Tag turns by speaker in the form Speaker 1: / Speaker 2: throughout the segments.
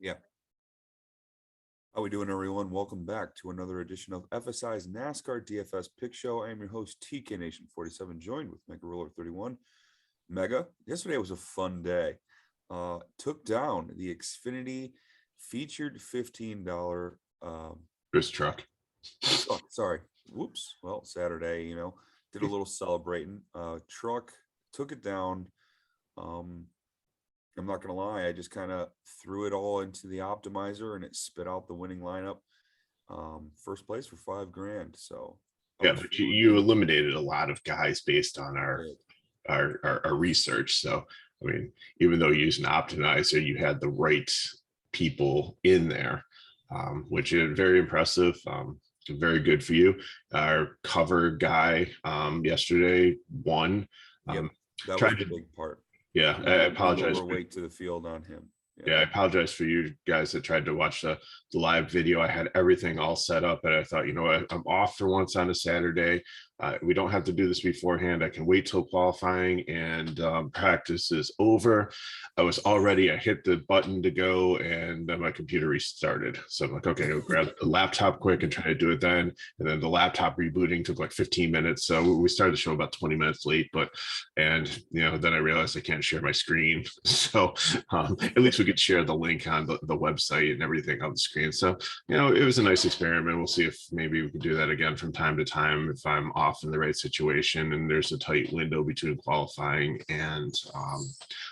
Speaker 1: Yeah. How we doing, everyone? Welcome back to another edition of FSI's NASCAR DFS Pick Show. I am your host, TK Nation 47, joined with Mega Roller 31. Mega, yesterday was a fun day. Took down the Xfinity featured $15
Speaker 2: This truck.
Speaker 1: sorry. Whoops. Well, Saturday, did a little celebrating. Truck took it down. I'm not gonna lie, I just kind of threw it all into the optimizer and it spit out the winning lineup. First place for $5,000. So
Speaker 2: Yeah, but you eliminated a lot of guys based on
Speaker 1: Right.
Speaker 2: our research. So I mean, even though you use an optimizer, you had the right people in there, which is very impressive. Very good for you. Our cover guy yesterday won.
Speaker 1: Yep, that was
Speaker 2: Tried
Speaker 1: the
Speaker 2: to,
Speaker 1: big part.
Speaker 2: yeah, I apologize.
Speaker 1: Overweight to the field on him.
Speaker 2: Yeah, I apologize for you guys that tried to watch the live video. I had everything all set up, and I thought, you know what, I'm off for once on a Saturday. We don't have to do this beforehand. I can wait till qualifying and practice is over. I hit the button to go, and then my computer restarted. So I'm like, okay, I'll grab the laptop quick and try to do it then. And then the laptop rebooting took like 15 minutes. So we started the show about 20 minutes late, then I realized I can't share my screen. So at least we could share the link on the website and everything on the screen. So, it was a nice experiment. We'll see if maybe we can do that again from time to time if I'm off in the right situation and there's a tight window between qualifying and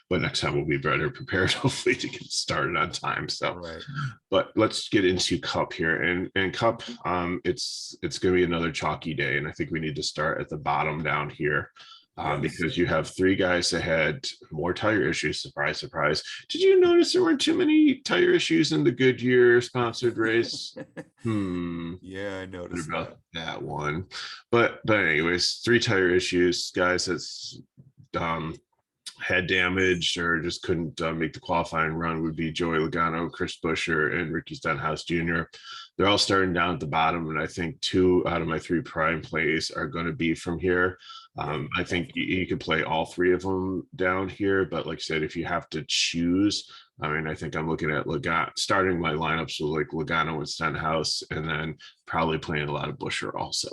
Speaker 2: but next time we'll be better prepared, hopefully, to get started on time. So
Speaker 1: Right.
Speaker 2: But let's get into Cup here. And Cup, it's going to be another chalky day, and I think we need to start at the bottom down here.
Speaker 1: Yes.
Speaker 2: Because you have three guys that had more tire issues. Surprise, surprise. Did you notice there weren't too many tire issues in the Goodyear sponsored race?
Speaker 1: Yeah, I noticed
Speaker 2: about that one. But anyways, three tire issues, guys that's had damage or just couldn't make the qualifying run would be Joey Logano, Chris Buescher, and Ricky Stenhouse Jr. They're all starting down at the bottom, and I think 2 out of my 3 prime plays are going to be from here. I think you could play all 3 of them down here, but like I said, if you have to choose, I think I'm looking at Logano, starting my lineups with like Logano and Stenhouse, and then probably playing a lot of Buescher also.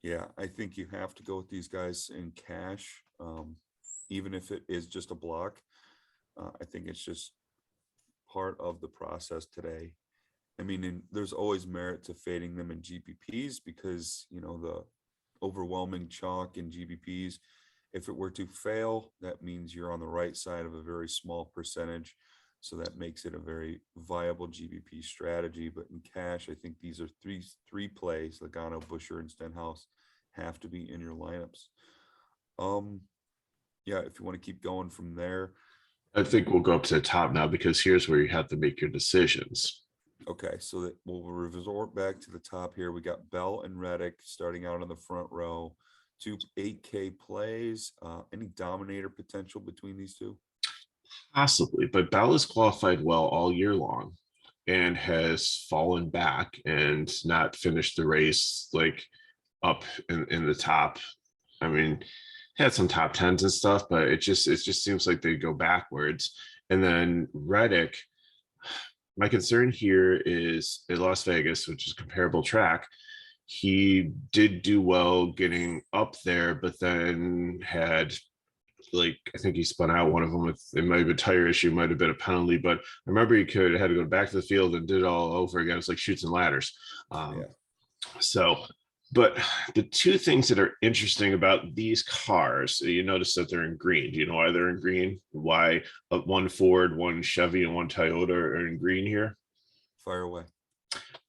Speaker 1: Yeah, I think you have to go with these guys in cash, even if it is just a block. I think it's just part of the process today. I mean, there's always merit to fading them in GPPs because, the overwhelming chalk in GPPs, if it were to fail, that means you're on the right side of a very small percentage. So that makes it a very viable GPP strategy. But in cash, I think these are three plays, Logano, Buescher, and Stenhouse, have to be in your lineups. Yeah, if you want to keep going from there.
Speaker 2: I think we'll go up to the top now because here's where you have to make your decisions.
Speaker 1: Okay, so that we'll resort back to the top here. We got Bell and Reddick starting out on the front row. 2 8K plays. Any dominator potential between these two?
Speaker 2: Possibly, but Bell has qualified well all year long and has fallen back and not finished the race like up in the top. I mean, had some top 10s and stuff, but it just seems like they go backwards. And then Reddick, my concern here is at Las Vegas, which is a comparable track. He did do well getting up there, but then had I think he spun out one of them with, it might have been a tire issue, might have been a penalty, but I remember he had to go back to the field and did it all over again. It's like Chutes and Ladders. But the 2 things that are interesting about these cars, you notice that they're in green. Do you know why they're in green? Why one Ford, one Chevy, and one Toyota are in green here?
Speaker 1: Fire away.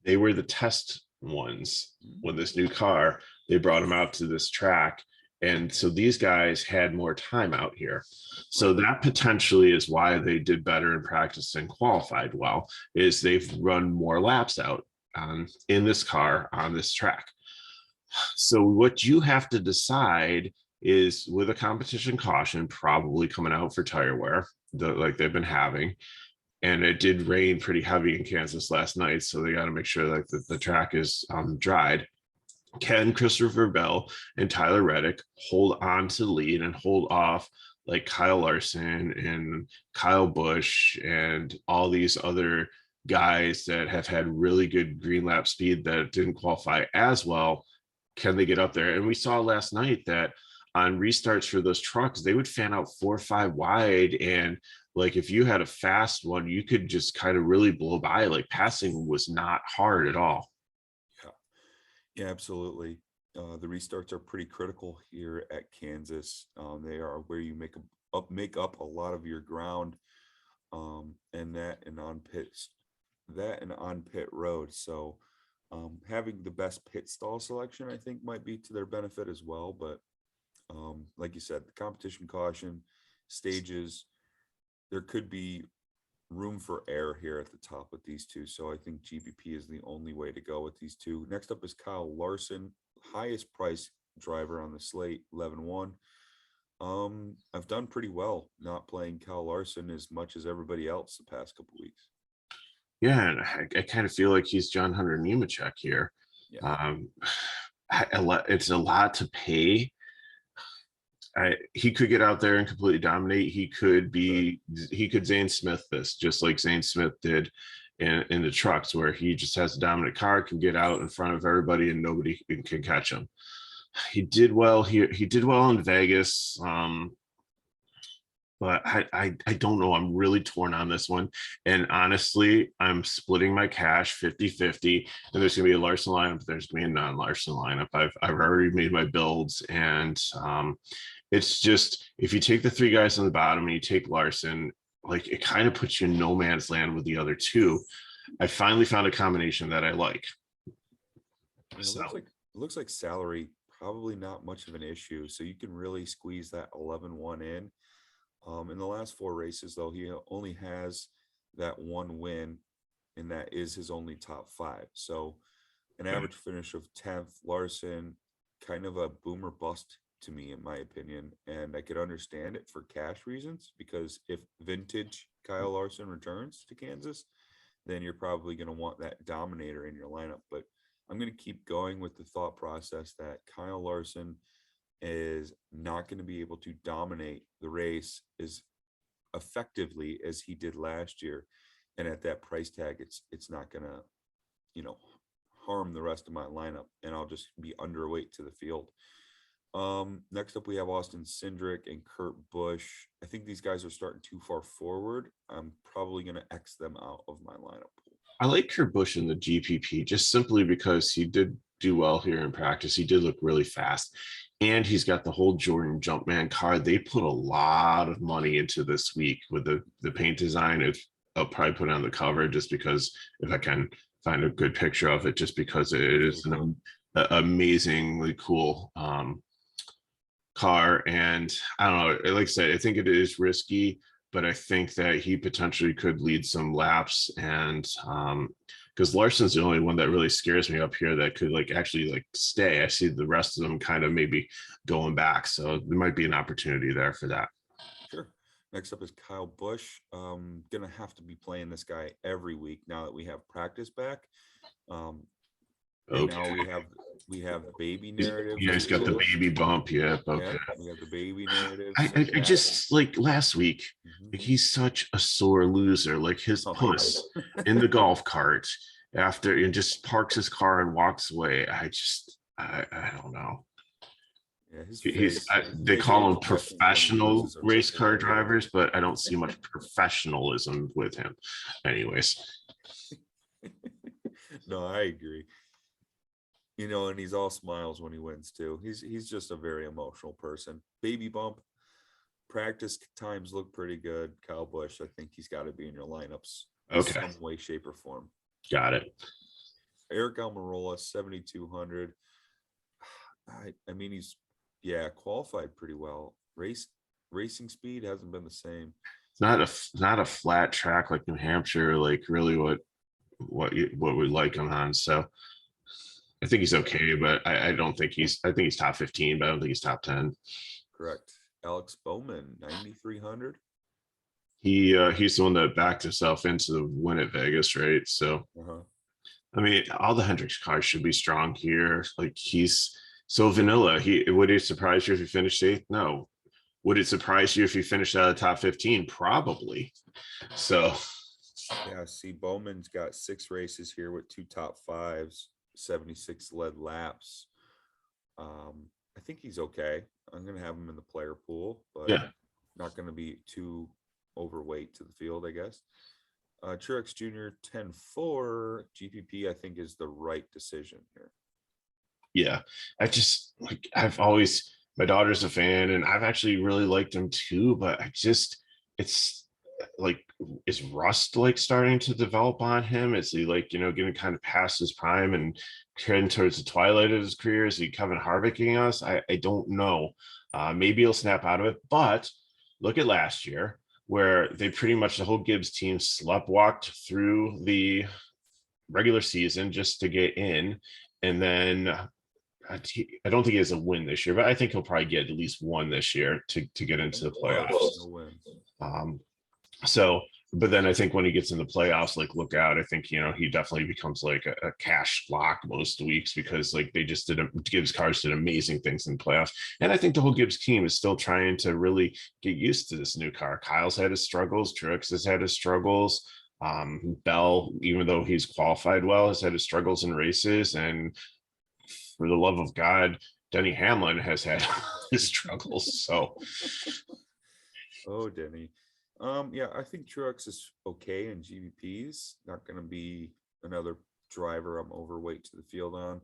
Speaker 2: They were the test ones when this new car, they brought them out to this track. And so these guys had more time out here. So that potentially is why they did better in practice and qualified well, is they've run more laps out in this car on this track. So what you have to decide is, with a competition caution probably coming out for tire wear, like they've been having, and it did rain pretty heavy in Kansas last night, so they got to make sure that the track is dried. Can Christopher Bell and Tyler Reddick hold on to the lead and hold off like Kyle Larson and Kyle Busch and all these other guys that have had really good green lap speed that didn't qualify as well, can they get up there? And we saw last night that on restarts for those trucks, they would fan out 4 or 5 wide. And like if you had a fast one, you could just kind of really blow by. Like passing was not hard at all.
Speaker 1: Yeah, absolutely. The restarts are pretty critical here at Kansas. They are where you make up a lot of your ground, and that and on pit road. So having the best pit stall selection, I think, might be to their benefit as well. But like you said, the competition caution stages, there could be room for error here at the top with these two. So I think GPP is the only way to go with these two. Next up is Kyle Larson, highest price driver on the slate, 11-1. I've done pretty well not playing Kyle Larson as much as everybody else the past couple weeks.
Speaker 2: Yeah, and I kind of feel like he's John Hunter Nemechek here.
Speaker 1: Yeah.
Speaker 2: It's a lot to pay. He could get out there and completely dominate. He could Zane Smith this, just like Zane Smith did in the trucks, where he just has a dominant car, can get out in front of everybody and nobody can catch him. He did well here. He did well in Vegas. But I don't know. I'm really torn on this one. And honestly, I'm splitting my cash 50-50. And there's going to be a Larson lineup. There's going to be a non-Larson lineup. I've already made my builds. And it's just, if you take the 3 guys on the bottom and you take Larson, like it kind of puts you in no man's land with the other 2. I finally found a combination that I like.
Speaker 1: It looks like salary, probably not much of an issue. So you can really squeeze that 11-1 in. In the last 4 races, though, he only has that 1 win, and that is his only top 5. So an average finish of 10th, Larson, kind of a boomer bust to me, in my opinion. And I could understand it for cash reasons, because if vintage Kyle Larson returns to Kansas, then you're probably going to want that dominator in your lineup. But I'm going to keep going with the thought process that Kyle Larson is not going to be able to dominate the race as effectively as he did last year. And at that price tag, it's not going to, harm the rest of my lineup, and I'll just be underweight to the field. Next up, we have Austin Cindric and Kurt Busch. I think these guys are starting too far forward. I'm probably going to X them out of my lineup pool.
Speaker 2: I like Kurt Busch in the GPP just simply because he did do well here in practice. He did look really fast, and he's got the whole Jordan Jumpman car. They put a lot of money into this week with the paint design. I'll probably put it on the cover just because if I can find a good picture of it, just because it is an amazingly cool car. And I don't know, like I said, I think it is risky, but I think that he potentially could lead some laps. And because Larson's the only one that really scares me up here that could actually stay. I see the rest of them kind of maybe going back. So there might be an opportunity there for that.
Speaker 1: Sure. Next up is Kyle Busch. Gonna have to be playing this guy every week now that we have practice back.
Speaker 2: Okay.
Speaker 1: Now we have the baby narrative.
Speaker 2: You guys got the baby bump, yeah. Okay.
Speaker 1: Yeah, we have the baby narrative.
Speaker 2: I just last week, he's such a sore loser. His puss in the golf cart after and just parks his car and walks away. I don't know. Yeah, they call him professional race car drivers, but I don't see much professionalism with him. Anyways.
Speaker 1: No, I agree. And he's all smiles when he wins too. He's just a very emotional person. Baby bump. Practice times look pretty good. Kyle Busch, I think he's got to be in your lineups.
Speaker 2: Okay.
Speaker 1: In some way, shape, or form.
Speaker 2: Got it.
Speaker 1: Eric Almirola, 7,200. I mean, he's qualified pretty well. Racing speed hasn't been the same.
Speaker 2: It's not a flat track like New Hampshire, really what we like him on. So I think he's okay, but I don't think I think he's top 15, but I don't think he's top 10.
Speaker 1: Correct. Alex Bowman, 9,300.
Speaker 2: He's the one that backed himself into the win at Vegas, right? So I mean, all the Hendricks cars should be strong here. He's so vanilla. Would it surprise you if he finished 8th? No. Would it surprise you if he finished out of the top 15? Probably. So
Speaker 1: Yeah, see, Bowman's got 6 races here with 2 top 5s, 76 lead laps. I think he's okay. I'm gonna have him in the player pool, but
Speaker 2: yeah,
Speaker 1: not gonna be too overweight to the field, I guess. Truex Jr. 10-4 GPP, I think, is the right decision here.
Speaker 2: yeah. I just like I've always my daughter's a fan and I've actually really liked him too, but I just it's like is rust like starting to develop on him? Is he like, getting kind of past his prime and heading towards the twilight of his career? Is he Kevin Harvicking us? I don't know. Maybe he'll snap out of it, but look at last year where they pretty much the whole Gibbs team sleptwalked through the regular season just to get in. And then I don't think he has a win this year, but I think he'll probably get at least one this year to get into the playoffs.
Speaker 1: No wins.
Speaker 2: So, but then I think when he gets in the playoffs, like look out, I think, he definitely becomes like a cash lock most weeks because like they just Gibbs cars did amazing things in the playoffs. And I think the whole Gibbs team is still trying to really get used to this new car. Kyle's had his struggles. Truex has had his struggles. Bell, even though he's qualified well, has had his struggles in races. And for the love of God, Denny Hamlin has had his struggles. So,
Speaker 1: Oh, Denny. Yeah, I think Truex is okay in GVPs. Not going to be another driver I'm overweight to the field on.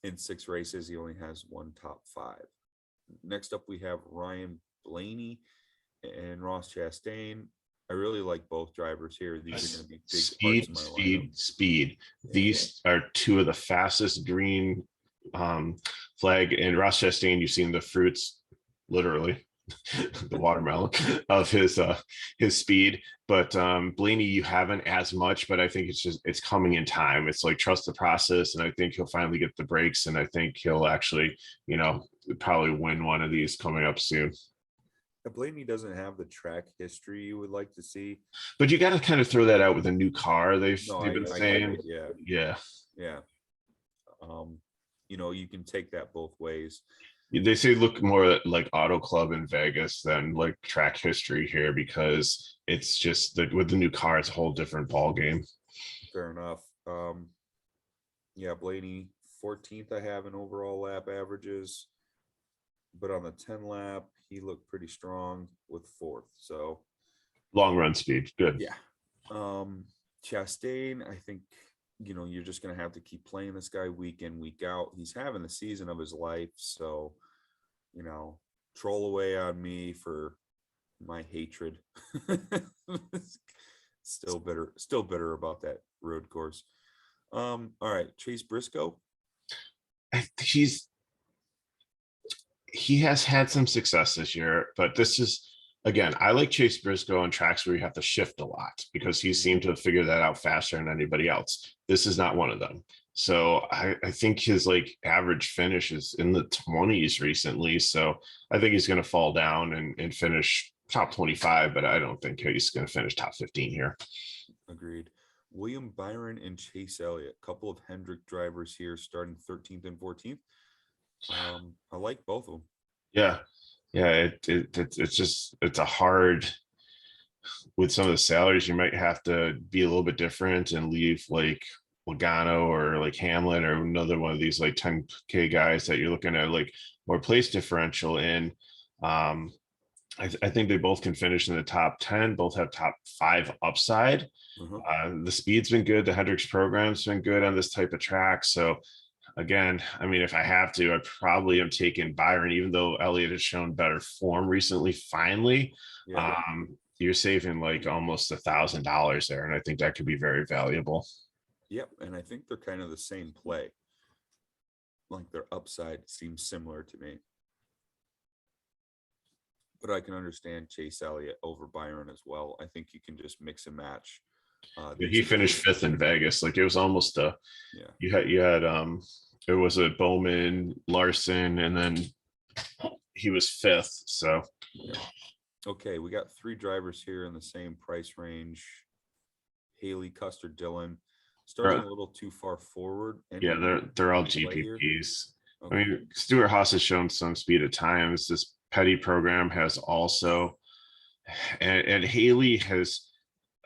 Speaker 1: In 6 races, he only has 1 top 5. Next up, we have Ryan Blaney and Ross Chastain. I really like both drivers here. These are going to be big parts of my lineup.
Speaker 2: Speed. These are 2 of the fastest green flag. And Ross Chastain, you've seen the fruits, literally. The watermelon of his speed, but Blaney you haven't as much, but I think it's coming in time. It's like trust the process, and I think he'll finally get the breaks, and I think he'll actually probably win one of these coming up soon.
Speaker 1: Blaney doesn't have the track history you would like to see,
Speaker 2: but you got to kind of throw that out with a new car. They've been
Speaker 1: I
Speaker 2: saying
Speaker 1: yeah. You can take that both ways.
Speaker 2: They say look more like Auto Club in Vegas than like track history here because it's just that with the new car, it's a whole different ball game.
Speaker 1: Fair enough. Yeah, Blaney 14th I have in overall lap averages, but on the 10 lap he looked pretty strong with 4th. So
Speaker 2: long run speed, good.
Speaker 1: Yeah. Chastain, I think you're just going to have to keep playing this guy week in, week out. He's having the season of his life. So, troll away on me for my hatred. Still bitter about that road course. All right. Chase Briscoe.
Speaker 2: He has had some success this year, but this is, again, I like Chase Briscoe on tracks where you have to shift a lot because he seemed to figure that out faster than anybody else. This is not one of them. So I think his like average finish is in the 20s recently. So I think he's going to fall down and finish top 25, but I don't think he's going to finish top 15 here.
Speaker 1: Agreed. William Byron and Chase Elliott, a couple of Hendrick drivers here starting 13th and 14th. I like both of them.
Speaker 2: Yeah. It's a hard, with some of the salaries, you might have to be a little bit different and leave like Logano or like Hamlin or another one of these like 10K guys that you're looking at like more place differential in. I think they both can finish in the top 10, both have top 5 upside. The speed's been good. The Hendricks program's been good on this type of track. So again, I mean, if I have to, I probably am taking Byron, even though Elliott has shown better form recently. Finally, you're saving like almost $1,000 there, and I think that could be very valuable.
Speaker 1: Yep, and I think they're kind of the same play. Like their upside seems similar to me, but I can understand Chase Elliott over Byron as well. I think you can just mix and match.
Speaker 2: He finished 5th in Vegas. Like it was almost you had it was a Bowman, Larson, and then he was 5th. So
Speaker 1: okay, we got 3 drivers here in the same price range. Haley, Custer, Dillon, starting a little too far forward.
Speaker 2: They're all GPPs.
Speaker 1: Okay.
Speaker 2: I mean, Stuart Haas has shown some speed at times. This Petty program has also, and Haley has,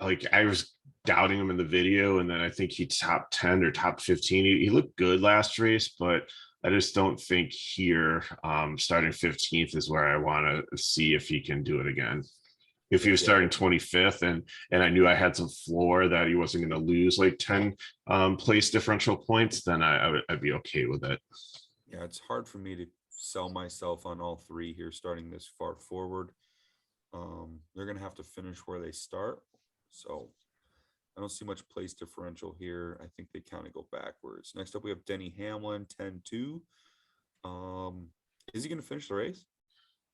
Speaker 2: like, I was doubting him in the video, and then I think he top 10 or top 15. He looked good last race, but I just don't think here, starting 15th is where I want to see if he can do it again. If he was starting 25th and I knew I had some floor that he wasn't going to lose like 10 place differential points, then I'd be okay with it.
Speaker 1: Yeah, it's hard for me to sell myself on all three here starting this far forward. They're going to have to finish where they start. So I don't see much place differential here. I think they kind of go backwards. Next up, we have Denny Hamlin, 10-2. Is he going to finish the race?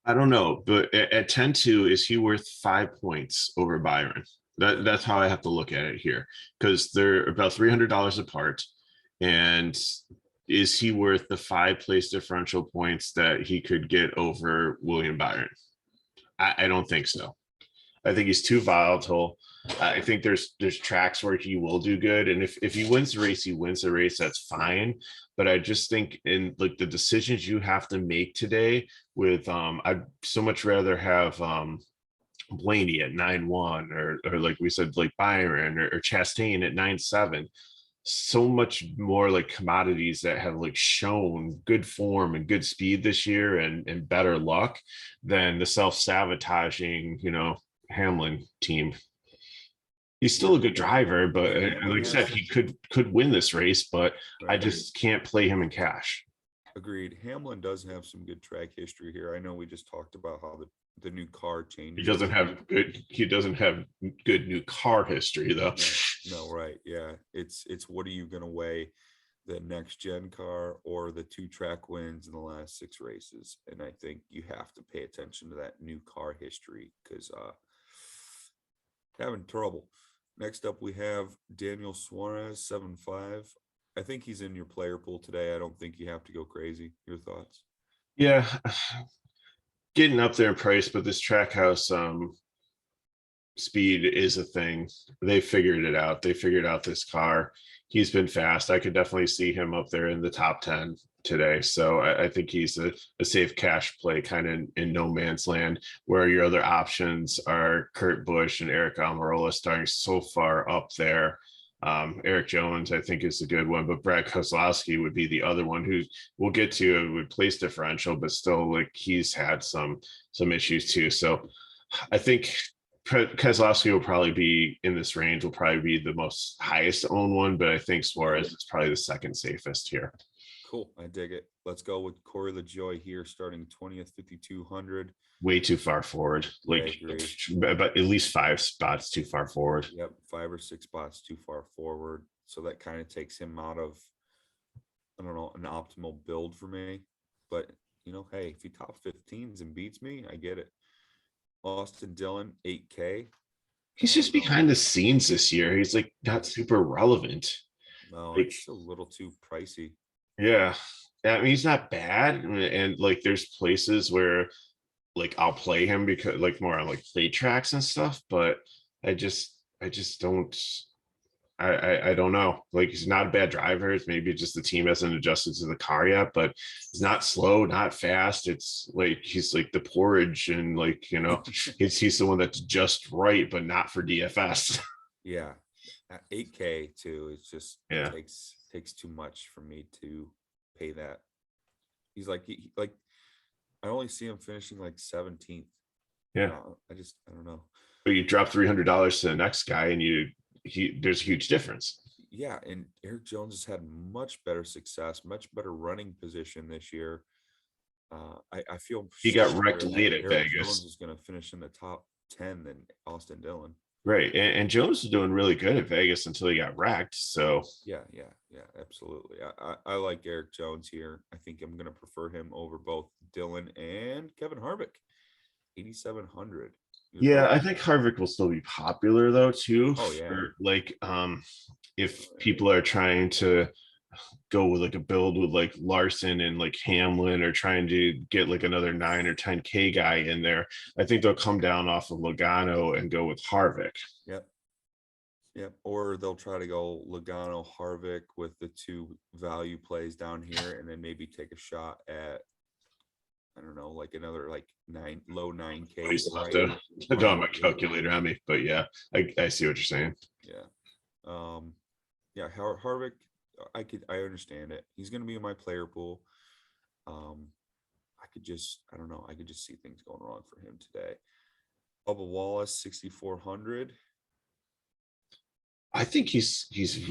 Speaker 2: I don't know, but at 10-2, is he worth 5 points over Byron? That's how I have to look at it here, because they're about $300 apart. And is he worth the 5 place differential points that he could get over William Byron? I don't think so. I think he's too volatile. I think there's tracks where he will do good, and if he wins the race, he wins the race. That's fine. But I just think in like the decisions you have to make today with I'd so much rather have Blaney at 9-1 or like we said, like Byron or Chastain at 9-7. So much more like commodities that have like shown good form and good speed this year and better luck than the self-sabotaging, Hamlin team. He's still a good driver, but like I said, he could win this race, but I just can't play him in cash.
Speaker 1: Agreed. Hamlin does have some good track history here. I know we just talked about how the new car changes.
Speaker 2: He doesn't have good new car history though.
Speaker 1: No, right. Yeah. It's what are you gonna weigh, the next gen car or the 2 track wins in the last 6 races? And I think you have to pay attention to that new car history because having trouble. Next up, we have Daniel Suarez, 7-5. I think he's in your player pool today. I don't think you have to go crazy. Your thoughts?
Speaker 2: Yeah, getting up there in price, but this Trackhouse speed is a thing. They figured it out. They figured out this car. He's been fast. I could definitely see him up there in the top 10 today. So I think he's a safe cash play, kind of in no man's land, where your other options are Kurt Busch and Eric Almirola starting so far up there. Eric Jones, I think, is a good one, but Brad Keselowski would be the other one who we'll get to with place differential, but still, like, he's had some issues too. So I think Keselowski will probably be in this range, will probably be the most highest owned one, but I think Suarez is probably the second safest here.
Speaker 1: Cool. I dig it. Let's go with Corey LaJoy here, starting 20th, 5,200.
Speaker 2: Way too far forward, like but at least 5 spots too far forward.
Speaker 1: Yep, 5 or 6 spots too far forward. So that kind of takes him out of, I don't know, an optimal build for me. But hey, if he top 15s and beats me, I get it. Austin Dillon, 8K.
Speaker 2: He's just behind the scenes this year. He's like not super relevant.
Speaker 1: No, it's a little too pricey.
Speaker 2: Yeah. I mean, he's not bad. And like there's places where like I'll play him because like more on like play tracks and stuff, but I just don't I don't know. Like, he's not a bad driver. It's maybe just the team hasn't adjusted to the car yet, but he's not slow, not fast. It's like he's like the porridge, and like, he's the one that's just right, but not for DFS.
Speaker 1: Yeah, 8K too. It's just takes too much for me to pay that. He's like I only see him finishing like 17th.
Speaker 2: Yeah,
Speaker 1: I don't know.
Speaker 2: But you drop $300 to the next guy, and there's a huge difference.
Speaker 1: Yeah, and Eric Jones has had much better success, much better running position this year. I feel
Speaker 2: he got wrecked late at
Speaker 1: Eric
Speaker 2: Vegas.
Speaker 1: Jones is going to finish in the top 10 than Austin Dillon.
Speaker 2: Right, and Jones was doing really good at Vegas until he got wrecked. So
Speaker 1: yeah, absolutely. I like Eric Jones here. I think I'm going to prefer him over both Dillon and Kevin Harvick, 8,700.
Speaker 2: Yeah, I think Harvick will still be popular though too.
Speaker 1: Oh yeah.
Speaker 2: Like if people are trying to go with like a build with like Larson and like Hamlin, or trying to get like another 9 or 10K guy in there, I think they'll come down off of Logano and go with Harvick.
Speaker 1: Yep. Or they'll try to go Logano, Harvick with the 2 value plays down here, and then maybe take a shot at, I don't know, like another like low 9K.
Speaker 2: I still have
Speaker 1: Right?
Speaker 2: to, I don't have my calculator on me, but yeah, I see what you're saying.
Speaker 1: Yeah. Yeah, Harvick, I understand it. He's going to be in my player pool. I don't know. I could just see things going wrong for him today. Bubba Wallace, 6,400.
Speaker 2: I think he's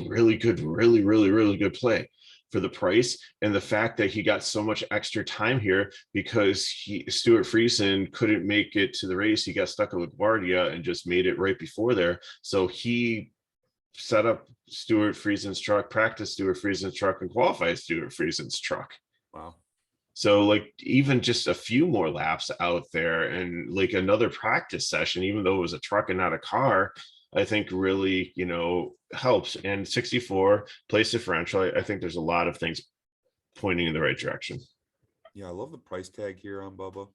Speaker 2: really good, really good play for the price and the fact that he got so much extra time here because Stuart Friesen couldn't make it to the race. He got stuck at LaGuardia and just made it right before there. So he set up Stuart Friesen's truck, practice Stuart Friesen's truck, and qualify Stuart Friesen's truck.
Speaker 1: Wow.
Speaker 2: So like even just a few more laps out there and like another practice session, even though it was a truck and not a car, I think really, helps. And 64 place differential, I think there's a lot of things pointing in the right direction.
Speaker 1: Yeah, I love the price tag here on Bubba.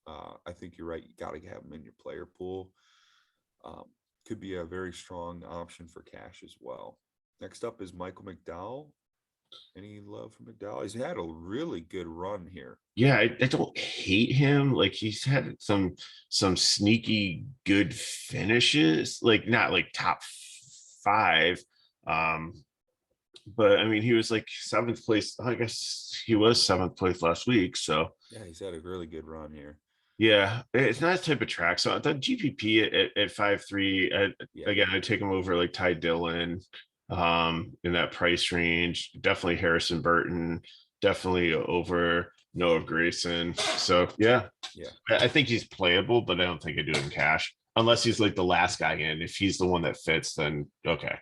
Speaker 1: I think you're right. You got to have him in your player pool. Could be a very strong option for cash as well. Next up is Michael McDowell. Any love for McDowell? He's had a really good run here.
Speaker 2: Yeah, I don't hate him. Like he's had some sneaky good finishes, like not like top 5. But I mean, he was like 7th place. I guess he was 7th place last week. So
Speaker 1: yeah, he's had a really good run here.
Speaker 2: Yeah, it's not a type of track. So the GPP at 5.3, again, I'd take him over like Ty Dillon in that price range. Definitely Harrison Burton, definitely over Noah Grayson. So yeah, I think he's playable, but I don't think I do it in cash unless he's like the last guy in. If he's the one that fits, then okay.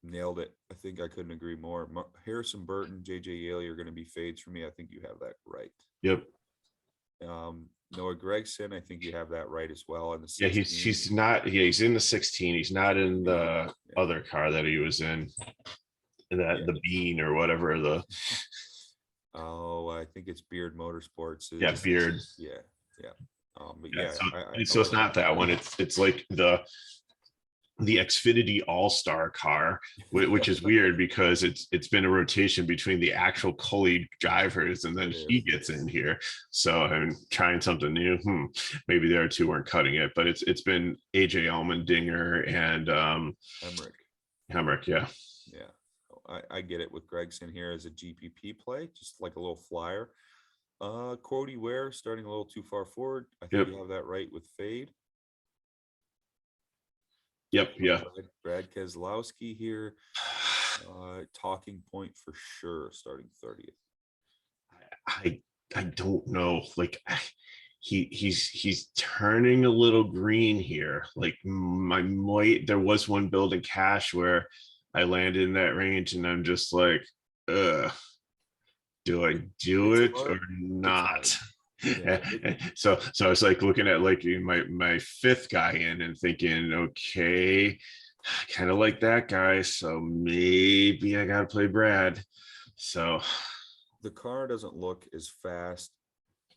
Speaker 1: Nailed it. I think I couldn't agree more. Harrison Burton, JJ Yaley are going to be fades for me. I think you have that right.
Speaker 2: Yep.
Speaker 1: Noah Gregson, I think you have that right as well. In the
Speaker 2: 16. Yeah, he's not. Yeah, he's in the 16. He's not in the other car that he was in. The Bean or whatever the.
Speaker 1: Oh, I think it's Beard Motorsports.
Speaker 2: Yeah, Beard.
Speaker 1: Yeah. But
Speaker 2: so it's not that one. It's like the Xfinity All-Star car, which is weird because it's been a rotation between the actual Cully drivers and then he gets in here. So I'm trying something new. Maybe the other two weren't cutting it, but it's been AJ Allmendinger and Hemrick. Yeah.
Speaker 1: I get it with Gregson here as a GPP play, just like a little flyer. Cody Ware starting a little too far forward. I think you have that right with fade.
Speaker 2: Yep. Yeah.
Speaker 1: Brad Keselowski here. Talking point for sure. Starting 30th.
Speaker 2: I don't know. Like he's turning a little green here. Like there was one build in cash where I landed in that range and I'm just like, do I do it or not? So I was like looking at like my 5th guy in and thinking, okay, I kind of like that guy, so maybe I gotta play Brad. So
Speaker 1: the car doesn't look as fast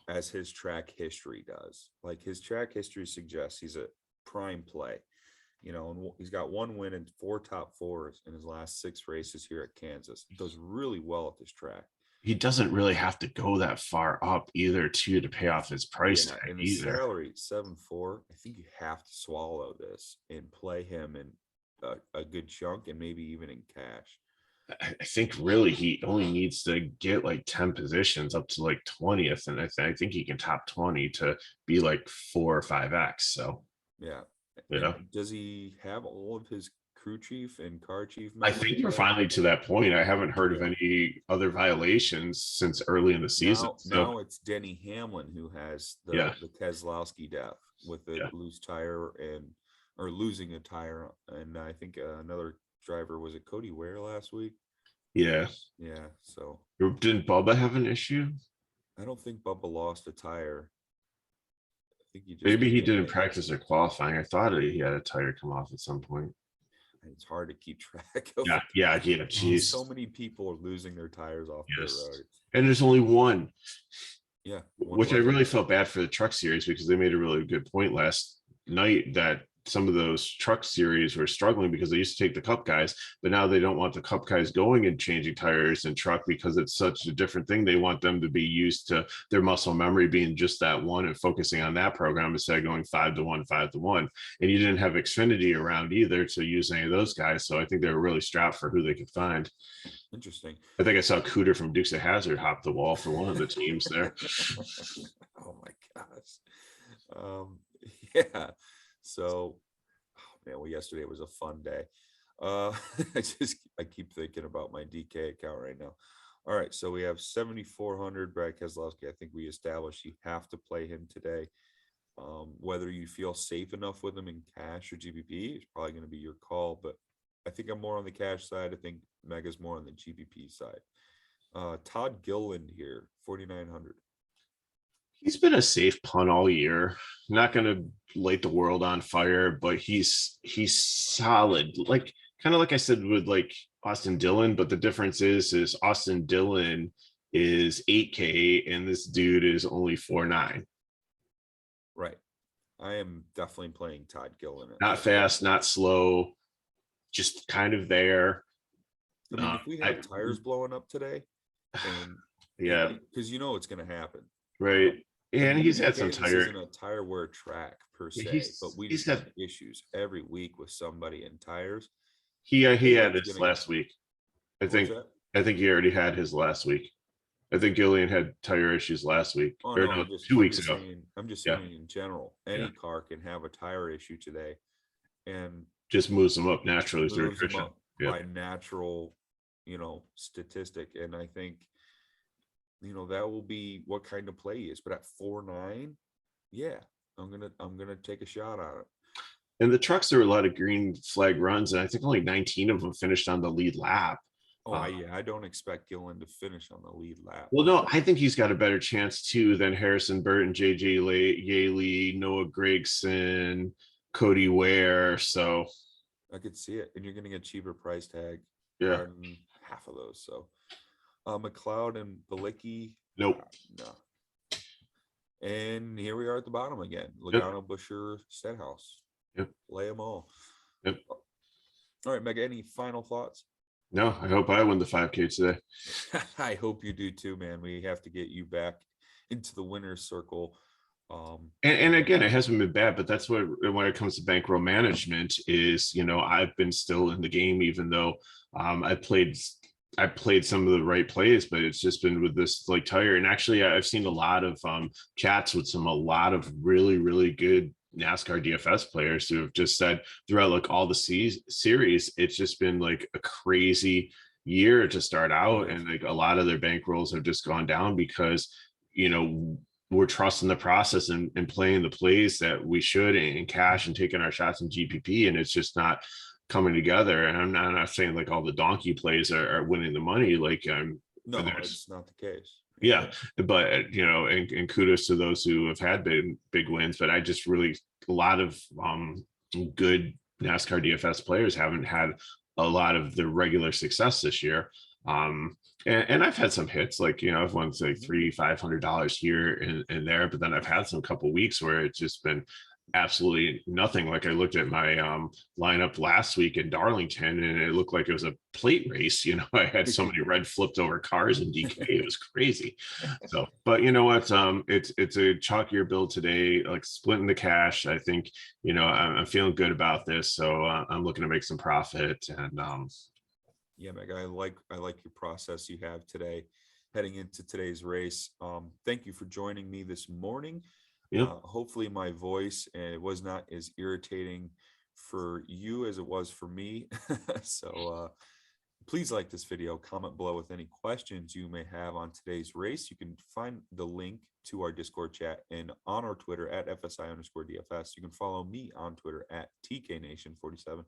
Speaker 1: as his track history does. Like his track history suggests he's a prime play, and he's got 1 win and 4 top 4s in his last 6 races here at Kansas. He does really well at this track.
Speaker 2: He doesn't really have to go that far up either to pay off his price tag
Speaker 1: and the
Speaker 2: either.
Speaker 1: Salary 7.4. I think you have to swallow this and play him in a good chunk and maybe even in cash.
Speaker 2: I think really he only needs to get like 10 positions up to like 20th, and I think he can top 20 to be like 4 or 5x. So
Speaker 1: yeah, does he have all of his crew chief and car chief?
Speaker 2: I think we're finally to that point. I haven't heard of any other violations since early in the season.
Speaker 1: Now it's Denny Hamlin who has the Keselowski death with a loose tire or losing a tire, and I think another driver, was it Cody Ware last week? Yeah. So
Speaker 2: didn't Bubba have an issue?
Speaker 1: I don't think Bubba lost a tire. I think
Speaker 2: maybe he didn't practice or qualifying. I thought he had a tire come off at some point.
Speaker 1: It's hard to keep track of.
Speaker 2: Geez.
Speaker 1: So many people are losing their tires off the road,
Speaker 2: and there's only one.
Speaker 1: Yeah,
Speaker 2: which I really felt bad for the truck series because they made a really good point last night that some of those truck series were struggling because they used to take the cup guys, but now they don't want the cup guys going and changing tires and truck because it's such a different thing. They want them to be used to their muscle memory being just that one and focusing on that program instead of going 5-1, 5-1. And you didn't have Xfinity around either to use any of those guys. So I think they were really strapped for who they could find.
Speaker 1: Interesting.
Speaker 2: I think I saw Cooter from Dukes of Hazzard hop the wall for one of the teams there.
Speaker 1: Oh my gosh. Yeah. So, oh man, well, yesterday was a fun day. I keep thinking about my DK account right now. All right, so we have 7,400 Brad Keselowski. I think we established you have to play him today. Whether you feel safe enough with him in cash or GPP is probably going to be your call, but I think I'm more on the cash side. I think Mega's more on the GPP side. Todd Gilliland here, 4,900.
Speaker 2: He's been a safe punt all year. Not going to light the world on fire, but he's solid. Like kind of like I said with like Austin Dillon, but the difference is Austin Dillon is 8K and this dude is only 4.9.
Speaker 1: Right. I am definitely playing Todd Gilliland.
Speaker 2: Not fast, not slow, just kind of there.
Speaker 1: I mean, if we have tires blowing up today, and
Speaker 2: yeah,
Speaker 1: because you know it's going to happen,
Speaker 2: right? And he's had some
Speaker 1: Kansas isn't a tire wear track per se, but we just have issues every week with somebody in tires.
Speaker 2: He had his last week. I think he already had his last week. I think Gillian had tire issues last week.
Speaker 1: Oh,
Speaker 2: or
Speaker 1: no,
Speaker 2: no, 2 weeks ago.
Speaker 1: I'm just saying in general, any car can have a tire issue today, and
Speaker 2: just moves them up naturally through attrition.
Speaker 1: By natural, statistic. And I think that will be what kind of play he is. But at 4.9, yeah, I'm gonna take a shot on it.
Speaker 2: And the trucks, there were a lot of green flag runs, and I think only 19 of them finished on the lead lap.
Speaker 1: I don't expect Gillen to finish on the lead lap.
Speaker 2: Well, no, I think he's got a better chance too than Harrison Burton, JJ Yaley, Noah Gragson, Cody Ware. So
Speaker 1: I could see it, and you're getting a cheaper price tag.
Speaker 2: Yeah,
Speaker 1: half of those. So McLeod and Balicki.
Speaker 2: Nope.
Speaker 1: No. And here we are at the bottom again. Logano, Busher, Stenhouse.
Speaker 2: Yep.
Speaker 1: Lay them all.
Speaker 2: Yep.
Speaker 1: All right, Mega, any final thoughts?
Speaker 2: No, I hope I win the 5K today.
Speaker 1: I hope you do too, man. We have to get you back into the winner's circle.
Speaker 2: And again, it hasn't been bad, but that's what when it comes to bankroll management is, I've been still in the game, even though I played some of the right plays, but it's just been with this like tire. And actually, I've seen a lot of chats with a lot of really, really good NASCAR DFS players who have just said throughout like all the series, it's just been like a crazy year to start out. And like a lot of their bankrolls have just gone down because, we're trusting the process and playing the plays that we should in cash and taking our shots in GPP. And it's just not coming together. And I'm not saying like all the donkey plays are winning the money. Like,
Speaker 1: no, it's not the case.
Speaker 2: Yeah, but and kudos to those who have had big wins. But I just really a lot of good NASCAR DFS players haven't had a lot of the regular success this year. And I've had some hits, like I've won like $300-500 here and there, but then I've had some couple weeks where it's just been absolutely nothing. Like I looked at my lineup last week in Darlington and it looked like it was a plate race. I had so many red flipped over cars in DK. It was crazy. So, but you know what? It's a chalkier build today, like splitting the cash. I think, I'm feeling good about this. So I'm looking to make some profit and
Speaker 1: yeah, Meg, I like your process you have today heading into today's race. Thank you for joining me this morning. Hopefully my voice and it was not as irritating for you as it was for me. So please like this video, comment below with any questions you may have on today's race. You can find the link to our Discord chat and on our Twitter at FSI_DFS. You can follow me on Twitter at TKNation47,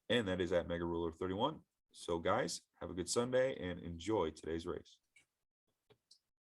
Speaker 1: and that is at MegaRuler31. So guys, have a good Sunday and enjoy today's race.